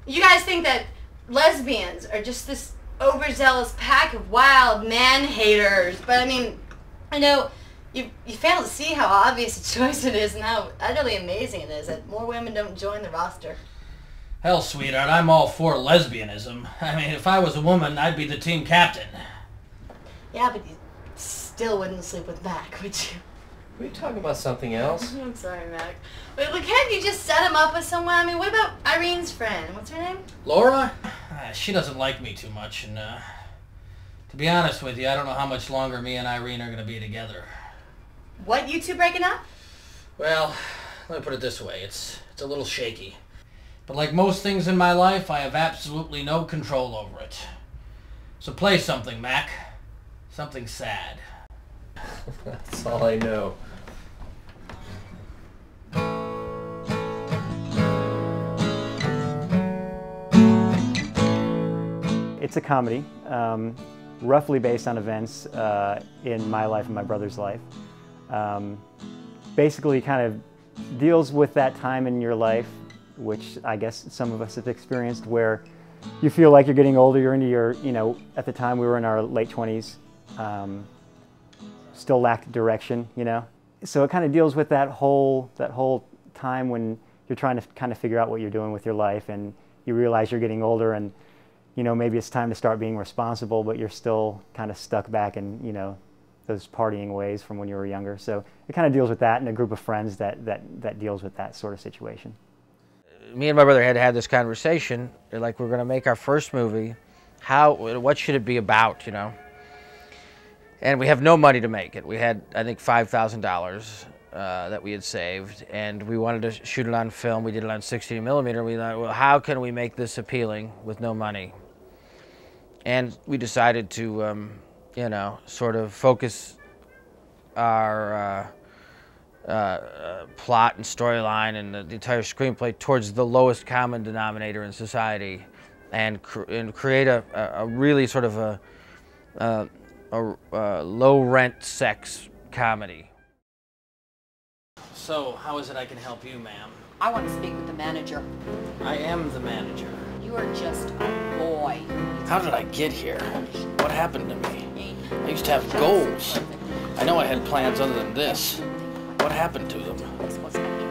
You guys think that lesbians are just this overzealous pack of wild man-haters, but I mean, I know you fail to see how obvious a choice it is and how utterly amazing it is that more women don't join the roster. Hell, sweetheart, I'm all for lesbianism. I mean, if I was a woman, I'd be the team captain. Yeah, but you still wouldn't sleep with Mac, would you? We talking about something else? I'm sorry, Mac. But can't you just set him up with someone? I mean, what about Irene's friend? What's her name? Laura? She doesn't like me too much, and to be honest with you, I don't know how much longer me and Irene are going to be together. What, you two breaking up? Well, let me put it this way. It's a little shaky. But like most things in my life, I have absolutely no control over it. So play something, Mac. Something sad. That's all I know. It's a comedy, roughly based on events in my life and my brother's life. Basically kind of deals with that time in your life, which I guess some of us have experienced, where you feel like you're getting older, you're into your, at the time we were in our late 20s, still lacked direction, So it kind of deals with that whole time when you're trying to kind of figure out what you're doing with your life, and you realize you're getting older, and maybe it's time to start being responsible, but you're still kind of stuck back in, those partying ways from when you were younger. So it kind of deals with that, and a group of friends that deals with that sort of situation. Me and my brother had this conversation, like we're going to make our first movie. What should it be about, And we have no money to make it. We had, I think, $5,000 that we had saved, and we wanted to shoot it on film. We did it on 16 millimeter. We thought, well, how can we make this appealing with no money? And we decided to, sort of focus our plot and storyline and the entire screenplay towards the lowest common denominator in society, and create a really sort of a low-rent sex comedy. So, how is it I can help you, ma'am? I want to speak with the manager. I am the manager. You are just a boy. How did I get here? What happened to me? I used to have goals. I know I had plans other than this. What happened to them?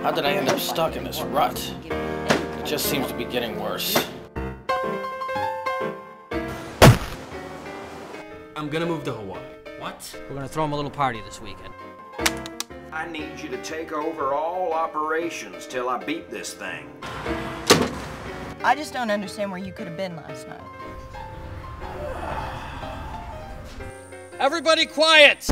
How did I end up stuck in this rut? It just seems to be getting worse. I'm gonna move to Hawaii. What? We're going to throw him a little party this weekend. I need you to take over all operations till I beat this thing. I just don't understand where you could have been last night. Everybody quiet!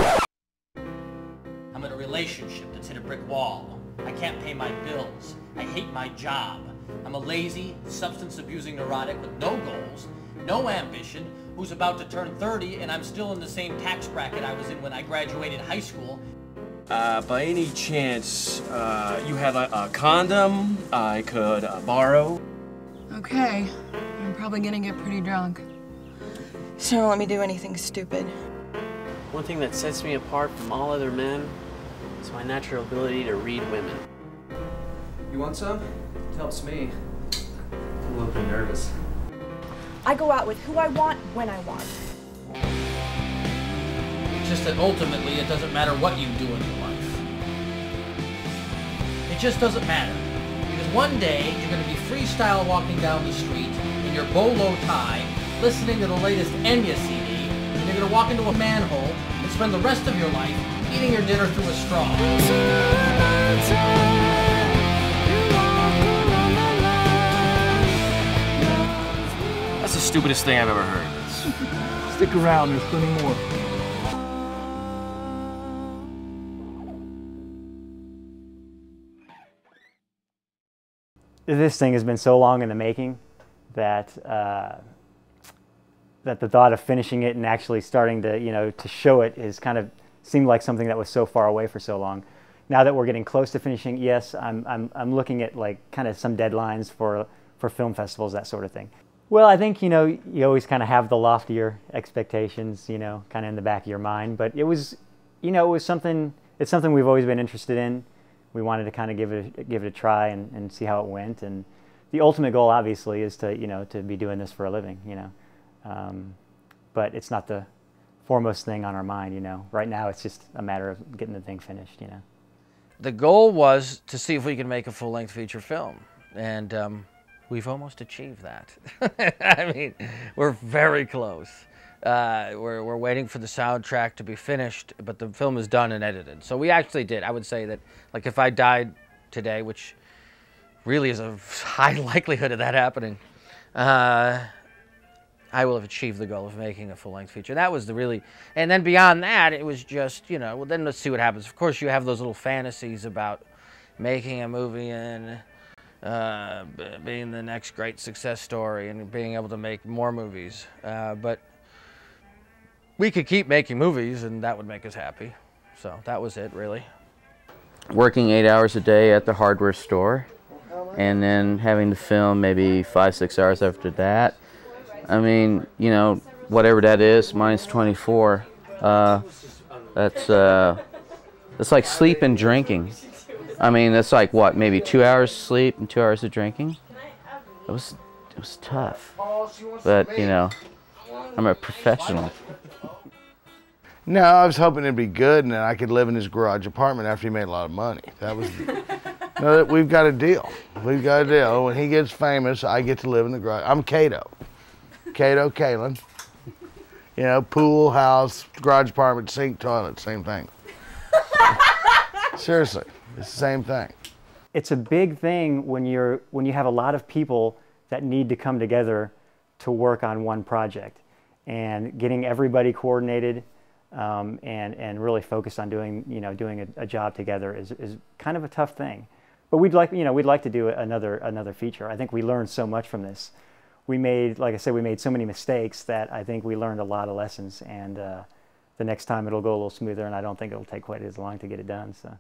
I'm in a relationship that's hit a brick wall. I can't pay my bills. I hate my job. I'm a lazy, substance-abusing neurotic with no goals, no ambition, who's about to turn 30, and I'm still in the same tax bracket I was in when I graduated high school. By any chance, you have a condom I could borrow? Okay, I'm probably gonna get pretty drunk. So don't let me do anything stupid. One thing that sets me apart from all other men is my natural ability to read women. You want some? It helps me. I'm a little bit nervous. I go out with who I want, when I want. It's just that ultimately it doesn't matter what you do in your life. It just doesn't matter. Because one day you're going to be freestyle walking down the street in your bolo tie, listening to the latest Enya CD, and you're going to walk into a manhole and spend the rest of your life eating your dinner through a straw. That's the stupidest thing I've ever heard. Stick around, there's plenty more. This thing has been so long in the making that that the thought of finishing it and actually starting to to show it is kind of seemed like something that was so far away for so long. Now that we're getting close to finishing, yes, I'm looking at like kind of some deadlines for film festivals, that sort of thing. Well, I think you always kind of have the loftier expectations, kind of in the back of your mind. But it was, it was something. It's something we've always been interested in. We wanted to kind of give it a try and see how it went. And the ultimate goal, obviously, is to, you know, to be doing this for a living, you know. But it's not the foremost thing on our mind, you know. Right now, it's just a matter of getting the thing finished, you know. The goal was to see if we could make a full-length feature film, and we've almost achieved that. I mean, we're very close. We're waiting for the soundtrack to be finished, but the film is done and edited. So we actually did. I would say that, like, if I died today, which really is a high likelihood of that happening, I will have achieved the goal of making a full-length feature. That was the really, and then beyond that, it was just, you know, well, then let's see what happens. Of course, you have those little fantasies about making a movie and being the next great success story and being able to make more movies. But we could keep making movies, and that would make us happy. So that was it, really. Working 8 hours a day at the hardware store, and then having to film maybe 5-6 hours after that. I mean, you know, whatever that is, minus 24. That's like sleep and drinking. I mean, that's like what, maybe 2 hours sleep and 2 hours of drinking. It was tough, but you know, I'm a professional. No, I was hoping it'd be good and then I could live in his garage apartment after he made a lot of money. That was, no, we've got a deal. We've got a deal. When he gets famous, I get to live in the garage. I'm Cato. Cato Kalin. You know, pool, house, garage apartment, sink, toilet, same thing. Seriously, it's the same thing. It's a big thing when you have a lot of people that need to come together to work on one project, and getting everybody coordinated and really focused on doing a job together is kind of a tough thing. But we'd like to do another feature. I think we learned so much from this. We made, like I said, we made so many mistakes that I think we learned a lot of lessons, and the next time it'll go a little smoother, and I don't think it'll take quite as long to get it done. So.